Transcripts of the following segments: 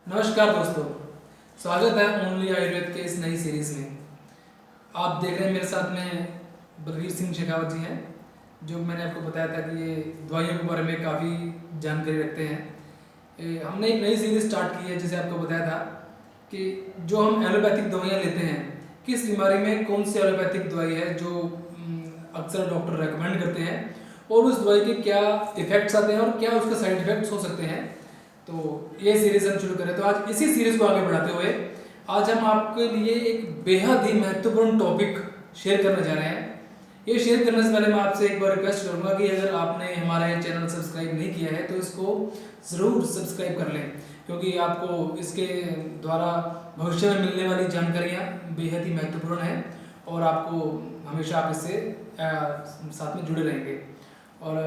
नमस्कार दोस्तों, स्वागत है ओनली आयुर्वेद के इस नई सीरीज में। आप देख रहे हैं मेरे साथ में बलवीर सिंह शेखावत जी हैं, जो मैंने आपको बताया था कि ये दवाइयों के बारे में काफ़ी जानकारी रखते हैं। हमने एक नई सीरीज स्टार्ट की है, जिसे आपको बताया था कि जो हम एलोपैथिक दवाइयाँ लेते हैं, किस बीमारी में कौन सी एलोपैथिक दवाई है जो अक्सर डॉक्टर रेकमेंड करते हैं और उस दवाई के क्या इफ़ेक्ट्स आते हैं और क्या उसके साइड इफ़ेक्ट्स हो सकते हैं। तो ये सीरीज हम शुरू करें। तो आज इसी सीरीज को आगे बढ़ाते हुए आज हम आपके लिए एक बेहद ही महत्वपूर्ण टॉपिक शेयर करने जा रहे हैं। ये शेयर करने से पहले मैं आपसे एक बार रिक्वेस्ट करूंगा कि अगर आपने हमारा ये चैनल सब्सक्राइब नहीं किया है तो इसको ज़रूर सब्सक्राइब कर लें, क्योंकि आपको इसके द्वारा भविष्य में मिलने वाली जानकारियाँ बेहद ही महत्वपूर्ण हैं और आपको हमेशा आप इससे साथ में जुड़े रहेंगे। और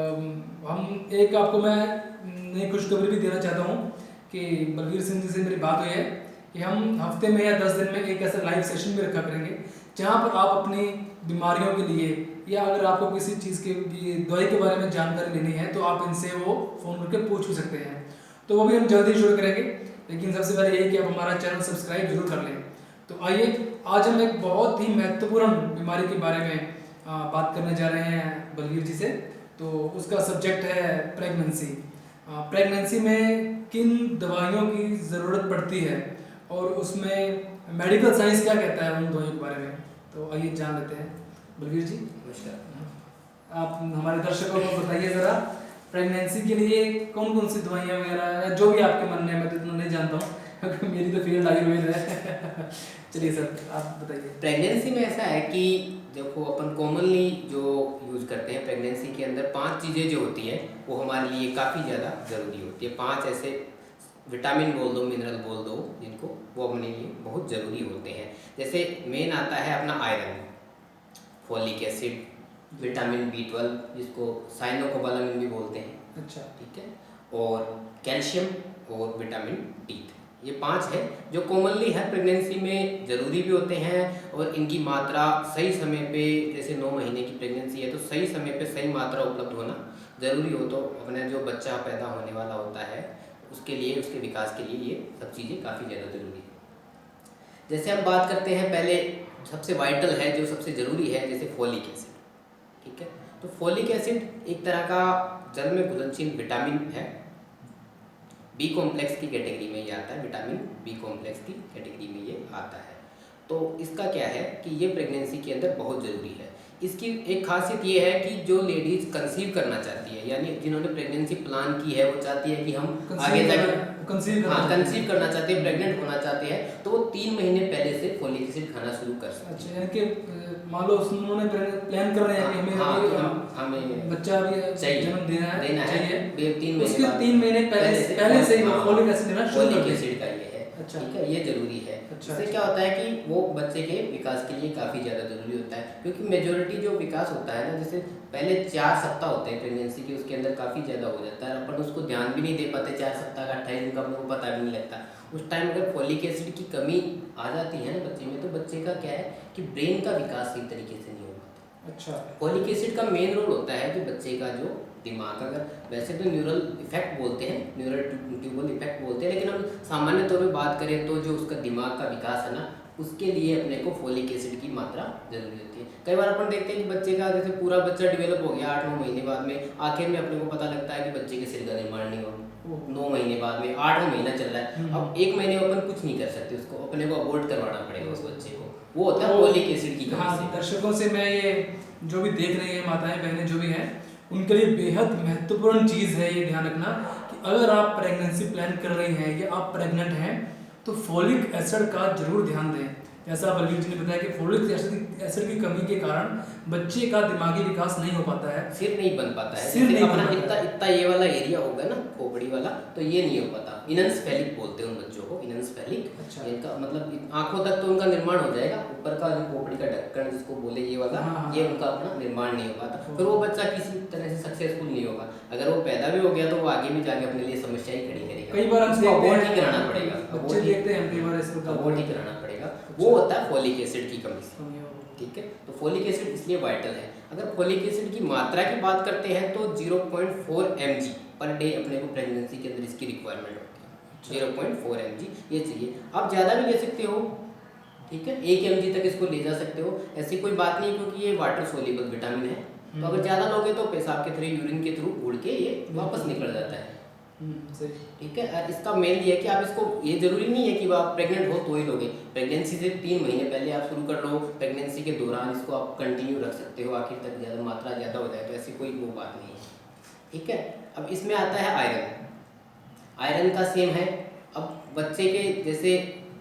हम एक आपको मैं नई खुशखबरी भी देना चाहता हूँ कि बलवीर सिंह जी से मेरी बात हुई है कि हम हफ्ते में या 10 दिन में एक ऐसा लाइव सेशन भी रखा करेंगे जहाँ पर आप अपनी बीमारियों के लिए या अगर आपको किसी चीज़ की दवाई के बारे में जानकारी लेनी है तो आप इनसे वो फ़ोन करके पूछ भी सकते हैं। तो वो भी हम जल्दी शुरू करेंगे, लेकिन सबसे पहले यही कि आप हमारा चैनल सब्सक्राइब जरूर कर लें। तो आइए आज हम एक बहुत ही महत्वपूर्ण बीमारी के बारे में बात करने जा रहे हैं बलवीर जी से। तो उसका सब्जेक्ट है प्रेगनेंसी। प्रेगनेंसी में किन दवाइयों की ज़रूरत पड़ती है और उसमें मेडिकल साइंस क्या कहता है उन दवाइयों के बारे में। तो आइए जान लेते हैं। बलवीर जी नमस्कार। आप हमारे दर्शकों को बताइए ज़रा, प्रेगनेंसी के लिए कौन कौन सी दवाइयाँ वगैरह जो भी आपके मन में, मैं तो इतना नहीं जानता हूँ क्योंकि मेरी तो फील्ड आयुर्वेद है। चलिए सर आप बताइए। प्रेगनेंसी में ऐसा है कि देखो अपन कॉमनली जो यूज़ करते हैं प्रेगनेंसी के अंदर 5 चीज़ें जो होती हैं वो हमारे लिए काफ़ी ज़्यादा ज़रूरी होती है। 5 ऐसे विटामिन बोल दो, मिनरल बोल दो, जिनको वो अपने लिए बहुत ज़रूरी होते हैं। जैसे मेन आता है अपना iron, folic acid, vitamin B12 जिसको साइनोकोबालामिन भी बोलते हैं, अच्छा ठीक है, और कैल्शियम और विटामिन D3। ये 5 है जो कॉमनली हर प्रेगनेंसी में ज़रूरी भी होते हैं और इनकी मात्रा सही समय पे, जैसे 9 महीने की प्रेगनेंसी है तो सही समय पे सही मात्रा उपलब्ध होना ज़रूरी हो। तो अपने जो बच्चा पैदा होने वाला होता है उसके लिए, उसके विकास के लिए ये सब चीज़ें काफ़ी ज़्यादा ज़रूरी है। जैसे हम बात करते हैं, पहले सबसे वाइटल है जो सबसे ज़रूरी है, जैसे फॉलिक एसिड, ठीक है। तो फॉलिक एसिड एक तरह का जल में घुलनशील विटामिन है, बी कॉम्प्लेक्स की कैटेगरी में ये आता है, विटामिन बी कॉम्प्लेक्स की कैटेगरी में ये आता है। तो इसका क्या है कि ये प्रेगनेंसी के अंदर बहुत ज़रूरी है। इसकी एक खासियत ये है कि जो लेडीज़ कंसीव करना चाहती है, यानी जिन्होंने प्रेगनेंसी प्लान की है, वो चाहती है कि हम आगे जाके कंसीव करना चाहते हैं, प्रेग्नेंट होना चाहते हैं, तो वो 3 महीने पहले से फॉलिक एसिड खाना शुरू कर सकते हैं। अच्छा, यानी कि मान लो उन्होंने प्लान कर रहे हैं कि हमें बच्चा भी जन्म देना है, 3 महीने उसके 3 महीने पहले से ही फॉलिक एसिड लेना शुरू कर एसिड का ये है। अच्छा, ठीक है, ये जरूरी है। अच्छा, इससे क्या होता है कि वो बच्चे के विकास के लिए काफ़ी ज़्यादा ज़रूरी होता है, क्योंकि मेजोरिटी जो विकास होता है ना, जैसे पहले 4 सप्ताह होते हैं प्रेगनेंसी के, उसके अंदर काफ़ी ज़्यादा हो जाता है, अपन उसको ध्यान भी नहीं दे पाते। 4 सप्ताह का 28 दिन का अपने को पता भी नहीं लगता। उस टाइम अगर फॉलिक एसिड की कमी आ जाती है ना बच्चे में, तो बच्चे का क्या है कि ब्रेन का विकास सही तरीके से नहीं हो पाता। अच्छा, फॉलिक एसिड का मेन रोल होता है कि बच्चे का जो दिमाग, अगर वैसे तो न्यूरल इफेक्ट बोलते हैं, न्यूरल ट्यूबल इफेक्ट बोलते हैं, लेकिन हम सामान्य तौर पे बात करें तो जो उसका दिमाग का विकास है ना, उसके लिए अपने को फॉलिक एसिड की मात्रा जरूरी होती है। कई बार अपन देखते हैं कि बच्चे का जैसे पूरा बच्चा डेवलप हो गया 8-9 महीने बाद में, आखिर में अपने को पता लगता है कि बच्चे के सिर का निर्माण नहीं हो। 9 महीने बाद में, 8वां महीना चल रहा है, अब 1 महीने में अपन कुछ नहीं कर सकते, उसको अपने को अबॉर्ट करवाना पड़ेगा उस बच्चे को। वो होता है फॉलिक एसिड की कमी से। दर्शकों से मैं ये जो भी देख रही हैं माताएं बहनें जो भी हैं, उनके लिए बेहद महत्वपूर्ण चीज़ है ये ध्यान रखना कि अगर आप प्रेगनेंसी प्लान कर रही हैं या आप प्रेग्नेंट हैं तो फॉलिक एसिड का जरूर ध्यान दें। जैसा बलवीर जी ने बताया कि फॉलिक एसिड की कमी के कारण बच्चे का दिमागी विकास नहीं हो पाता है, सिर नहीं बन पाता है, सिर नहीं अपना इतना ये वाला एरिया होगा ना खोपड़ी वाला, तो ये नहीं हो पाता। इनन्सफेलिक बोलते हैं उन बच्चों को, इनन्सफेलिक। अच्छा, इनका मतलब आंखों तक तो उनका निर्माण हो जाएगा, ऊपर का जो खोपड़ी का ढक्कन जिसको बोले ये वाला, ये उनका अपना निर्माण नहीं हो पाता। फिर वो बच्चा किसी तरह से सक्सेसफुल नहीं होगा। अगर वो पैदा भी हो गया तो वो आगे भी जाके अपने लिए समस्या ही खड़ी करेगा। कई बार हम अबॉर्ट ही कराना पड़ेगा, बच्चे देखते हैं कई बार इसको अबॉर्ट ही कराना पड़ेगा। वो होता है फॉलिक एसिड की कमी से, ठीक है। तो फॉलिक एसिड इसलिए वाइटल है। अगर फॉलिक एसिड की मात्रा की बात करते हैं तो 0.4 mg पर डे अपने को प्रेगनेंसी के अंदर इसकी रिक्वायरमेंट होती है। 0.4 mg ये चाहिए। आप ज़्यादा भी ले सकते हो, ठीक है, 1 mg तक इसको ले जा सकते हो, ऐसी कोई बात नहीं, क्योंकि ये वाटर सोल्यूबल विटामिन है। तो अगर ज़्यादा लोगे तो पेशाब के थ्रू, यूरिन के थ्रू उड़ के ये वापस निकल जाता है। सही। ठीक है, और इसका मेन ये है कि आप इसको, ये जरूरी नहीं है कि आप प्रेग्नेंट हो तो ही लोगे, प्रेगनेंसी से 3 महीने पहले आप शुरू कर लो, प्रेगनेंसी के दौरान इसको आप कंटिन्यू रख सकते हो आखिर तक, ज़्यादा मात्रा ज़्यादा हो जाए तो ऐसी कोई वो बात नहीं है। ठीक है, अब इसमें आता है आयरन। आयरन का सेम है। अब बच्चे के जैसे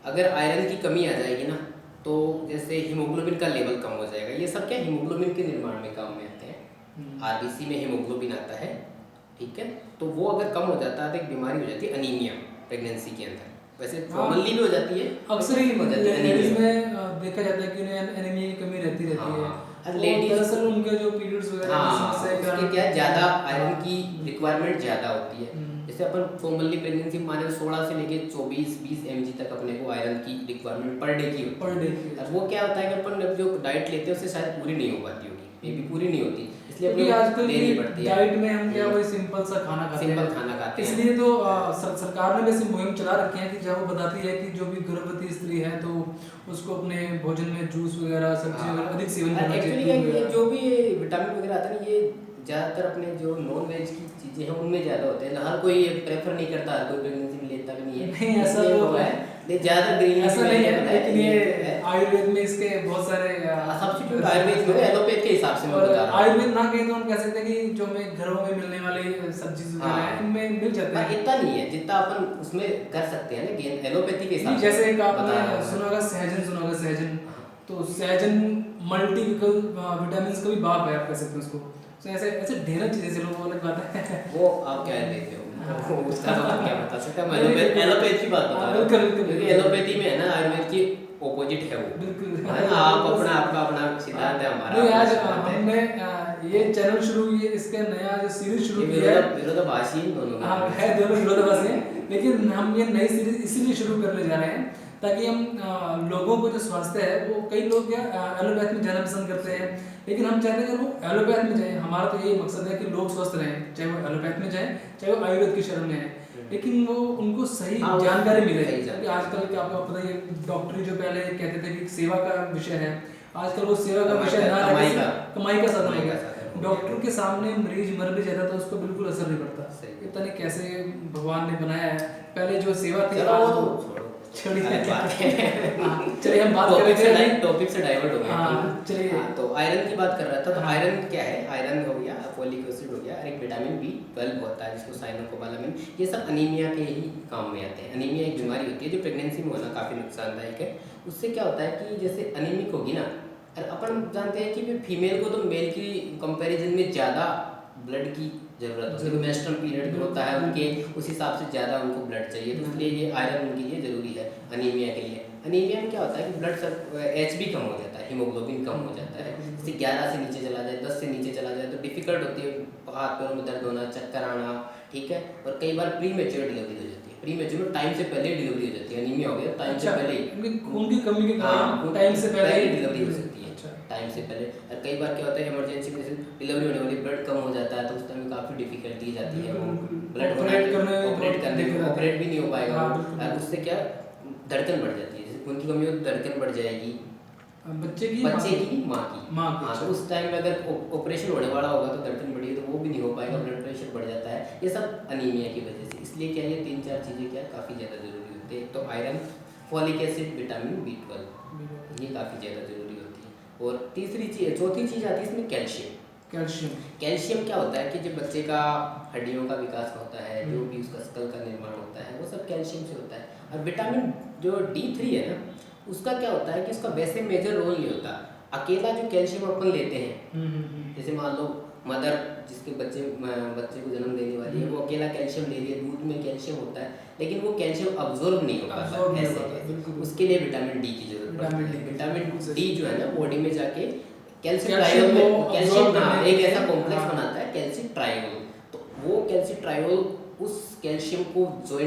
अगर आयरन की कमी आ जाएगी ना, तो जैसे हीमोग्लोबिन का लेवल कम हो जाएगा। ये सब क्या हीमोग्लोबिन के निर्माण में काम में आते हैं। आरबीसी में हीमोग्लोबिन आता है, ठीक है, तो वो अगर कम हो जाता है तो एक बीमारी हो जाती है अनीमिया प्रेगनेंसी के अंदर। वैसे कॉमनली भी हो जाती है, अक्सर ही हो जाती है लेडीज अनीमिया। में देखा जाता है कि उन्हें एनीमिया की कमी रहती है। और तो लेडीज, दरअसल उनके जो पीरियड्स वगैरह की समस्या के उसके कारण क्या ज़्यादा आयरन की रिक्वायरमेंट ज़्यादा होती है। हम्म। जैसे अपन कॉमनली प्रेगनेंसी माने 16 से लेके 24-20 mg तक अपने को आयरन की रिक्वायरमेंट पर डे की होती है। पर डे की। और वो क्या होता है कि अपन जो डाइट लेते हैं उससे शायद पूरी नहीं हो पाती होगी, मे बी पूरी नहीं होती, इसलिए क्योंकि अपने आजकल लेनी की पड़ती है। डाइट में हम क्या वही सिंपल सा खाना खाते हैं। सिंपल खाना खाते हैं। इसलिए तो सरकार ने वैसे मुहिम चला रखी है कि जब वो बताती है कि जो भी गर्भवती स्त्री है तो उसको अपने भोजन में जूस वगैरह, सब्जी वगैरह अधिक सेवन करना एक्चुअली चाहिए। ये जो भी ये विटामिन वगैरह आता है ना, ये ज़्यादातर अपने जो नॉन वेज की चीज़ें हैं उनमें ज़्यादा होते हैं। हर कोई ये प्रेफर नहीं करता, हर कोई प्रेगनेंसी में लेता भी नहीं है। नहीं, ऐसा इसलिए तो वो है, लेकिन ज़्यादातर ग्रीन ऐसा नहीं है, लेकिन ये आयुर्वेद में इसके बहुत सारे सब्स्टिट्यूट आयुर्वेद में एलोपैथ के हिसाब से मैं और बता रहा हूँ। आयुर्वेद ना कहें तो हम कह सकते हैं कि जो हमें घरों में मिलने वाली सब्जी वगैरह है इनमें मिल जाते पर हैं। इतना नहीं है जितना अपन उसमें कर सकते हैं ना, गेन एलोपैथी के हिसाब से। जैसे एक बता रहा आपने हूँ। सुना होगा सहजन, सुना होगा सहजन। तो सहजन मल्टी विटामिन का भी बाप है, आप कह सकते हैं उसको। तो ऐसे ऐसे ढेर चीजें, चलो वो अलग बात है। वो आप क्या लेते हो उसका तो मैं क्या बता सकता हूँ। एलोपैथी की बात बता रहा हूँ, क्योंकि एलोपैथी में है ना आयुर्वेद की ऑपोजिट है वो। बिल्कुल। है ना, आप अपना आपका अपना सिद्धांत है, हमारा नहीं, अपना आज सिद्धांत है। हमने ये चैनल शुरू, ये इसका नया जो सीरीज शुरू ये किया है। विरोधाभासी इन दोनों में। हाँ है, दोनों विरोधाभासी हैं, लेकिन हम ये नई सीरीज इसीलिए शुरू करने जा रहे हैं ताकि हम लोगों को जो स्वास्थ्य है, वो कई लोग क्या एलोपैथ में जाना पसंद करते हैं, लेकिन हम चाहते हैं कि वो एलोपैथ में जाए। हमारा तो यही मकसद है कि लोग स्वस्थ रहें, चाहे वो एलोपैथ में जाए चाहे वो आयुर्वेद की शरण में है, लेकिन वो उनको सही जानकारी मिले। क्योंकि आजकल क्या आपको पता ही है, डॉक्टरी जो पहले कहते थे कि सेवा का विषय है, आजकल वो सेवा का विषय ना रहे, कमाई का साधन हो गया। डॉक्टर के सामने मरीज मर भी जाता तो उसको बिल्कुल असर नहीं पड़ता। पता नहीं कैसे भगवान ने बनाया है। पहले जो सेवा थी, चलिए हम बात करेंगे, टॉपिक से डाइवर्ट हो गए। चलिए, तो आयरन की बात कर रहा था। तो आयरन क्या है? आयरन हो गया, फोलिक एसिड हो गया, और एक विटामिन B12 होता है जिसको साइनोकोबालामिन। ये सब अनीमिया के ही काम में आते हैं। अनीमिया एक बीमारी होती है जो प्रेगनेंसी में होना काफ़ी नुकसानदायक है। उससे क्या होता है कि जैसे अनीमिक होगी ना, और अपन जानते हैं कि फीमेल को तो मेल की कंपैरिजन में ज़्यादा ब्लड की ज़रूरत होती है। मेंस्ट्रुअल पीरियड जो होता है उनके, उस हिसाब से ज़्यादा उनको ब्लड चाहिए, तो इसलिए ये आयरन उनके लिए ज़रूरी है अनीमिया के लिए। अनीमिया में क्या होता है कि ब्लड HB कम हो जाता है, हीमोग्लोबिन कम हो जाता है। जैसे 11 से नीचे चला जाए, 10 से नीचे चला जाए तो डिफिकल्ट होती है, हाथ पैरों में दर्द होना, चक्कर आना, ठीक है। और कई बार प्री मैच्योर डिलीवरी हो जाती है। प्री मैच्योर टाइम से पहले डिलीवरी हो जाती है। अनीमिया हो गया टाइम से पहले ही, खून की कमी के कारण टाइम से पहले डिलीवरी हो सकती है, टाइम से पहले। और कई बार क्या होता है इमरजेंसी में डिलीवरी होने वाली, ब्लड कम हो जाता है तो उस टाइम काफ़ी डिफिकल्टी जाती है, वो ब्लड ऑपरेट करने में ऑपरेट भी नहीं हो पाएगा। और उससे क्या धड़कन बढ़ जाती है, जैसे खून की कमी हो तो धड़कन बढ़ जाएगी बच्चे की माँ की। हाँ, तो उस टाइम में अगर ऑपरेशन होने वाला होगा तो धड़कन बढ़ी तो वो भी नहीं हो पाएगा, ब्लड प्रेशर बढ़ जाता है। ये सब अनीमिया की वजह से। इसलिए क्या ये 3-4 चीज़ें क्या काफ़ी ज़्यादा ज़रूरी होती है। एक तो iron, folic acid, vitamin B12, ये काफ़ी ज़्यादा ज़रूरी होती है। और चौथी चीज़ आती है इसमें कैल्शियम। कैल्शियम क्या होता है कि जब बच्चे का हड्डियों का विकास होता है, जो भी उसका स्कल का निर्माण होता है, वो सब कैल्शियम से होता है। और विटामिन जो D3 है ना, उसका क्या होता है कि उसका वैसे मेजर रोल नहीं होता। अकेला जो कैल्शियम अपन लेते हैं, जैसे मान लो मदर जिसके बच्चे को जन्म देने वाली है, वो अकेला कैल्शियम ले रही है, दूध में कैल्शियम होता है, लेकिन वो कैल्शियम अब्जॉर्ब नहीं हो पाता ऐसे। उसके लिए विटामिन D की जरूरत पड़ती है। विटामिन D जो है ना, बॉडी में जाके कैल्शियम एक ऐसा कॉम्प्लेक्स बनाता है कैल्शिट्रायोल। तो वो कैल्शिट्रायोल उस कैल्शियम को जोड़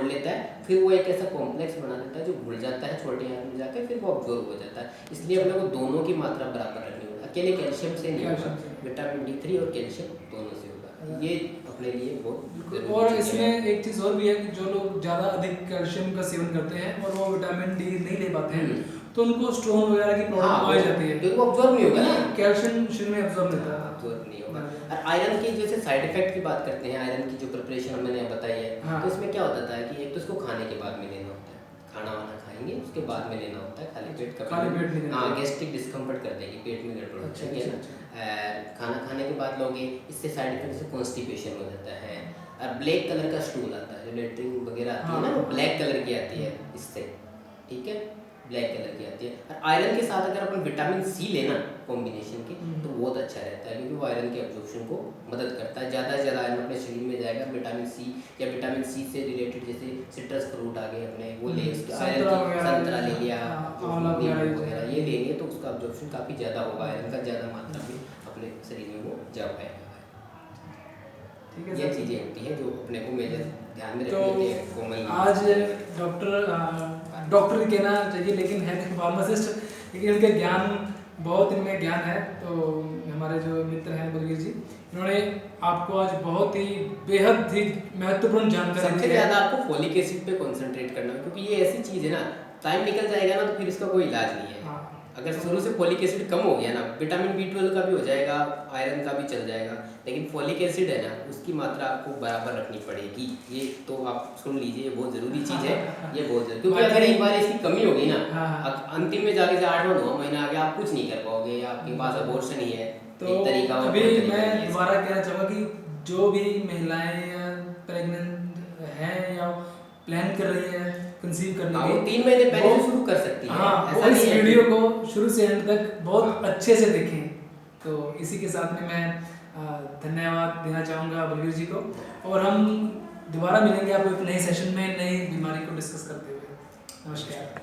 लेता है, फिर वो एक ऐसा कॉम्प्लेक्स बना देता है जो घुल जाता है छोटे आंत में जाकर, फिर वो अब्जॉर्ब हो जाता है। इसलिए अपने को दोनों की मात्रा बराबर रखनी होगी, अकेले कैल्शियम से नहीं होगा, विटामिन D3 और कैल्शियम दोनों से होगा। ये अपने लिए बहुत जरूरी और चीज़ है। इसमें एक चीज़ और भी है कि जो लोग ज़्यादा अधिक कैल्शियम का सेवन करते हैं और वो विटामिन डी नहीं ले पाते हैं तो उनको स्टोन वगैरह की प्रॉब्लम आ जाती है, क्योंकि वो अब्जॉर्ब नहीं होगा ना, कैल्शियम शरीर में एब्जॉर्ब नहीं होता। अब्जॉर्ब नहीं होगा। और आयरन की जैसे साइड इफेक्ट की बात करते हैं, आयरन की जो प्रिपरेशन मैंने बताई है, हाँ। तो इसमें क्या होता है कि एक तो इसको खाने के बाद में लेना होता है, खाना वाना खाएंगे उसके बाद में लेना होता है, खाली पेट का खाली पेट नहीं लेना। हाँ, गैस्ट्रिक डिस्कम्फर्ट कर देगी, पेट में गड़बड़ हो अच्छा, जाएगी, है अच्छा, ना। खाना खाने के बाद लोगे, इससे साइड इफेक्ट से कॉन्स्टिपेशन हो जाता है, और ब्लैक कलर का स्टूल आता है, जो लेटरिन वगैरह आती है ना, वो ब्लैक कलर की आती है इससे, ठीक है, ब्लैक कलर की आती है। और आयरन के साथ अगर अपन विटामिन सी लेना कॉम्बिनेशन के तो बहुत अच्छा रहता है, क्योंकि वो आयरन के एब्जॉर्प्शन को मदद करता है, ज़्यादा से ज़्यादा आयरन अपने शरीर में जाएगा। विटामिन सी या विटामिन सी से रिलेटेड जैसे सिट्रस फ्रूट आ गए अपने, वो ले उसके संतरा ले लिया, वगैरह ये लेंगे तो उसका एब्जॉर्प्शन काफ़ी ज़्यादा होगा, आयरन का ज़्यादा मात्रा में अपने शरीर में वो जा पाएगा। ठीक है, ये चीज़ें होती हैं जो अपने को मेजर ध्यान में तो रखनी है कोमल। आज डॉक्टर कहना चाहिए लेकिन है फार्मासिस्ट, लेकिन इनके ज्ञान बहुत, इनमें ज्ञान है। तो हमारे जो मित्र हैं बलवीर जी, इन्होंने आपको आज बहुत ही बेहद ही महत्वपूर्ण जानकारी सबसे दी है। ज़्यादा आपको फोलिक एसिड पे कंसंट्रेट करना है, क्योंकि ये ऐसी चीज़ है ना, टाइम निकल जाएगा ना तो फिर इसका कोई इलाज नहीं है। हाँ। अगर शुरू से फोलिक एसिड कम हो गया ना, विटामिन B12 का भी हो जाएगा, आयरन का भी चल जाएगा, लेकिन फोलिक एसिड है ना, उसकी मात्रा आपको बराबर रखनी पड़ेगी। ये तो आप सुन लीजिए, ये बहुत ज़रूरी चीज़ है, ये बहुत ज़रूरी, क्योंकि अगर एक बार इसकी कमी होगी ना, अंतिम में जाके 8वां महीना आ गया, आप कुछ नहीं कर पाओगे, आपके पास अबॉर्शन ही है। तो अभी मैं दोबारा कहना चाहूँगा कि जो भी महिलाएं प्रेग्नेंट हैं या प्लान कर रही हैं कंसीव करने हाँ, की, वो 3 महीने पहले से शुरू कर सकती है। हाँ, ऐसा वो इस नहीं है वीडियो कि- को शुरू से एंड तक बहुत अच्छे से देखें। तो इसी के साथ में मैं धन्यवाद देना चाहूँगा बलवीर जी को, और हम दोबारा मिलेंगे आपको एक नए सेशन में नई बीमारी को डिस्कस करते हुए। नमस्कार।